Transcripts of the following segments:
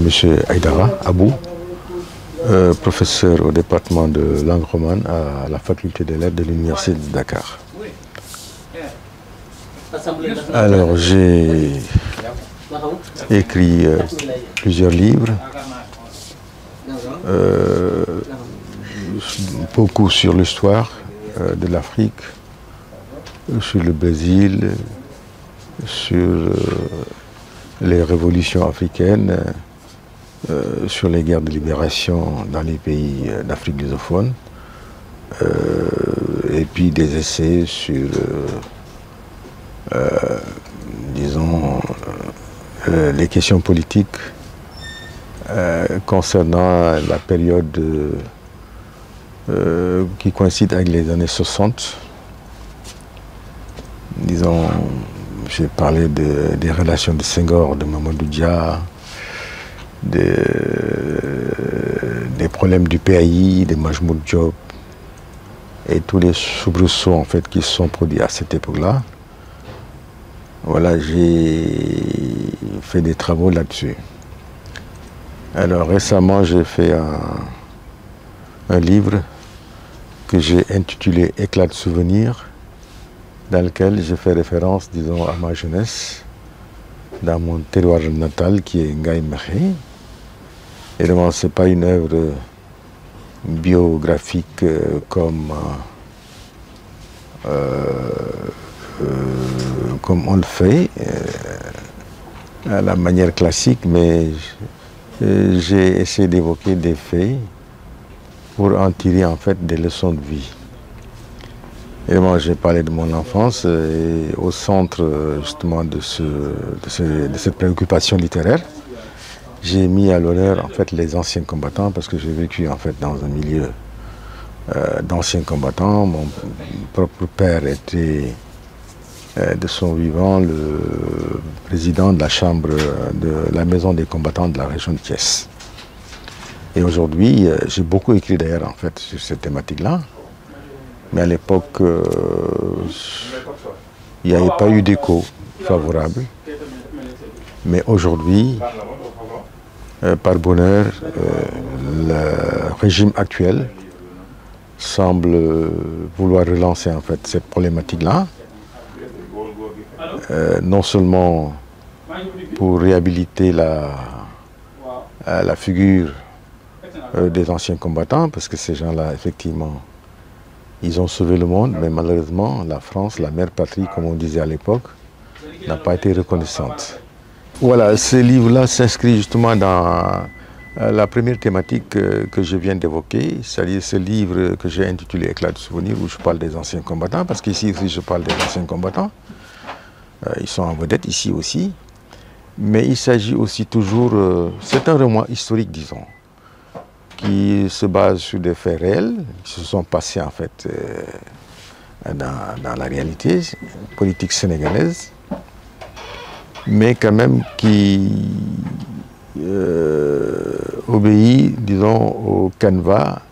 M. Aïdara Abou, professeur au département de langue romane à la faculté des lettres de l'Université de Dakar. Alors j'ai écrit plusieurs livres, beaucoup sur l'histoire de l'Afrique, sur le Brésil, sur les révolutions africaines, sur les guerres de libération dans les pays d'Afrique lusophone, et puis des essais sur, disons, les questions politiques concernant la période qui coïncide avec les années 60. Disons, j'ai parlé des relations de Senghor, de Mamadou Dia, des problèmes du PAI, de Majmoud Diop, et tous les soubresauts en fait qui se sont produits à cette époque-là. Voilà, j'ai fait des travaux là-dessus. Alors récemment, j'ai fait un livre que j'ai intitulé Éclat de souvenirs, dans lequel je fais référence, disons, à ma jeunesse, dans mon terroir natal qui est Ngaye Mékhé. Évidemment, ce n'est pas une œuvre biographique comme on le fait, à la manière classique, mais j'ai essayé d'évoquer des faits pour en tirer en fait des leçons de vie. Et moi, j'ai parlé de mon enfance et au centre justement de cette préoccupation littéraire, j'ai mis à l'honneur en fait les anciens combattants parce que j'ai vécu en fait dans un milieu d'anciens combattants. Mon propre père était de son vivant le président de la chambre de la maison des combattants de la région de Thiès. Et aujourd'hui, j'ai beaucoup écrit d'ailleurs en fait sur cette thématique-là. Mais à l'époque, il n'y avait pas eu d'écho favorable. Mais aujourd'hui, par bonheur, le régime actuel semble vouloir relancer en fait cette problématique-là. Non seulement pour réhabiliter la figure des anciens combattants, parce que ces gens-là, effectivement, ils ont sauvé le monde, mais malheureusement, la France, la mère patrie, comme on disait à l'époque, n'a pas été reconnaissante. Voilà, ce livre-là s'inscrit justement dans la première thématique que je viens d'évoquer, c'est-à-dire ce livre que j'ai intitulé Éclat de souvenirs, où je parle des anciens combattants, parce qu'ici aussi je parle des anciens combattants. Ils sont en vedette ici aussi. Mais il s'agit aussi toujours, c'est un roman historique, disons, qui se base sur des faits réels, qui se sont passés en fait dans la réalité politique sénégalaise, mais quand même qui obéit, disons, au canevas,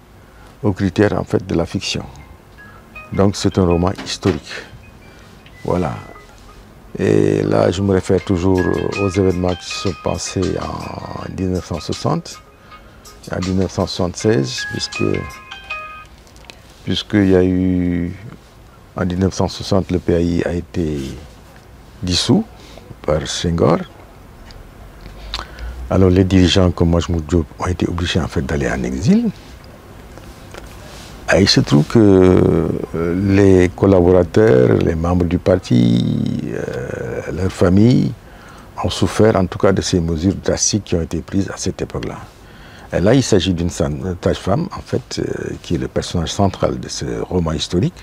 aux critères en fait de la fiction. Donc c'est un roman historique. Voilà. Et là, je me réfère toujours aux événements qui se sont passés en 1960. En 1976, puisqu'il y a eu, en 1960, le PAI a été dissous par Senghor. Alors les dirigeants comme Majmoud Diop ont été obligés en fait d'aller en exil. Et il se trouve que les collaborateurs, les membres du parti, leurs familles ont souffert en tout cas de ces mesures drastiques qui ont été prises à cette époque-là. Et là, il s'agit d'une sage-femme, en fait, qui est le personnage central de ce roman historique,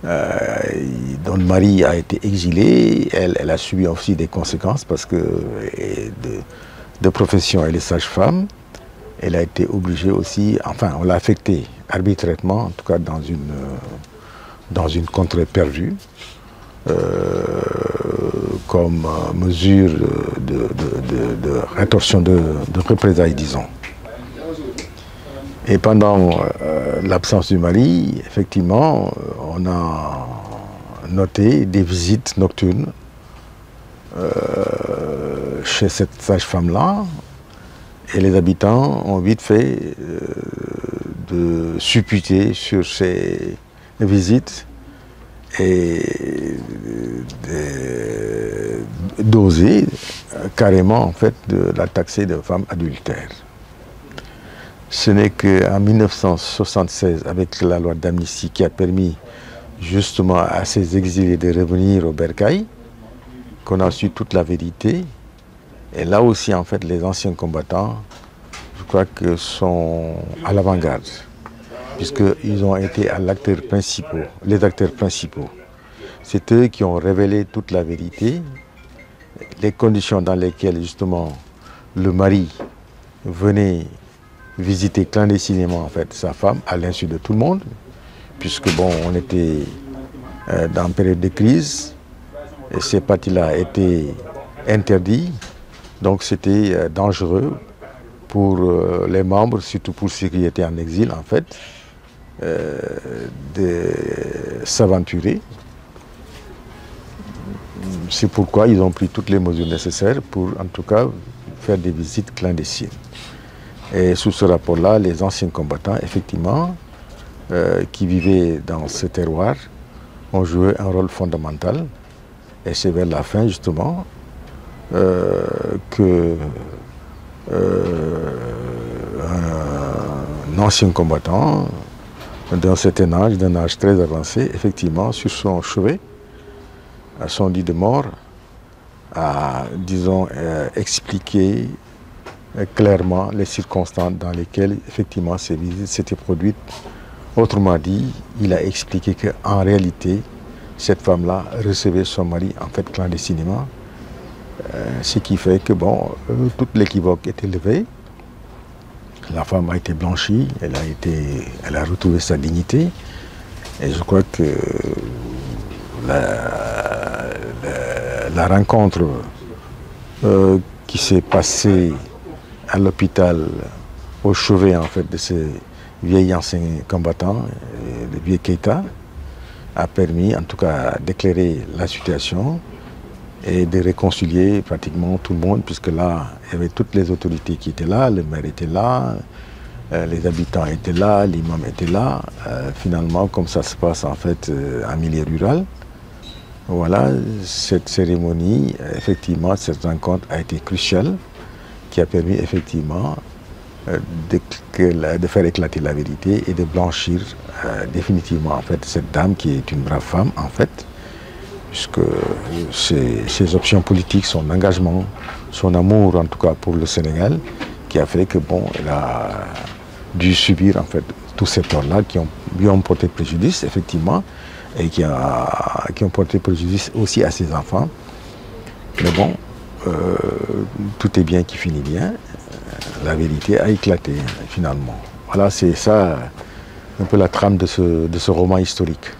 dont le mari a été exilé. Elle a subi aussi des conséquences parce que de profession, elle est sage-femme. Elle a été obligée aussi, enfin, on l'a affectée arbitrairement, en tout cas dans une contrée perdue, comme mesure de rétorsion de représailles, disons. Et pendant l'absence du mari, effectivement, on a noté des visites nocturnes chez cette sage-femme-là, Et les habitants ont vite fait de supputer sur ces visites et d'oser carrément en fait de la taxer de femme adultère. Ce n'est qu'en 1976, avec la loi d'amnistie qui a permis justement à ces exilés de revenir au bercail, qu'on a su toute la vérité. Et là aussi, en fait, les anciens combattants, je crois que sont à l'avant-garde, puisqu'ils ont été les acteurs principaux. C'est eux qui ont révélé toute la vérité, les conditions dans lesquelles, justement, le mari venait visiter clandestinement, en fait, sa femme, à l'insu de tout le monde, puisque, bon, on était dans une période de crise, et ces parties-là étaient interdits, donc c'était dangereux pour les membres, surtout pour ceux qui étaient en exil, en fait, de s'aventurer. C'est pourquoi ils ont pris toutes les mesures nécessaires pour, en tout cas, faire des visites clandestines. Et sous ce rapport-là, les anciens combattants, effectivement, qui vivaient dans ce terroir, ont joué un rôle fondamental. Et c'est vers la fin, justement, que un ancien combattant d'un certain âge, d'un âge très avancé, effectivement, sur son chevet, à son lit de mort, a, disons, expliqué clairement les circonstances dans lesquelles, effectivement, ces visites s'étaient produites. Autrement dit, il a expliqué qu'en réalité, cette femme-là recevait son mari, en fait, clandestinement, ce qui fait que, bon, toute l'équivoque était levée. La femme a été blanchie, elle a retrouvé sa dignité. Et je crois que la rencontre qui s'est passée à l'hôpital au chevet, en fait, de ce vieil ancien combattant, le vieux Keïta, a permis, en tout cas, d'éclairer la situation et de réconcilier pratiquement tout le monde, puisque là, il y avait toutes les autorités qui étaient là, le maire était là, les habitants étaient là, l'imam était là. Finalement, comme ça se passe en fait en milieu rural, voilà, cette cérémonie, effectivement, cette rencontre a été cruciale, qui a permis effectivement de faire éclater la vérité et de blanchir définitivement en fait cette dame qui est une brave femme en fait, puisque ses options politiques, son engagement, son amour en tout cas pour le Sénégal, qui a fait que bon, elle a dû subir en fait tous ces torts-là qui lui ont porté préjudice effectivement et qui ont porté préjudice aussi à ses enfants. Mais bon, tout est bien qui finit bien. La vérité a éclaté finalement. Voilà, c'est ça un peu la trame de ce roman historique.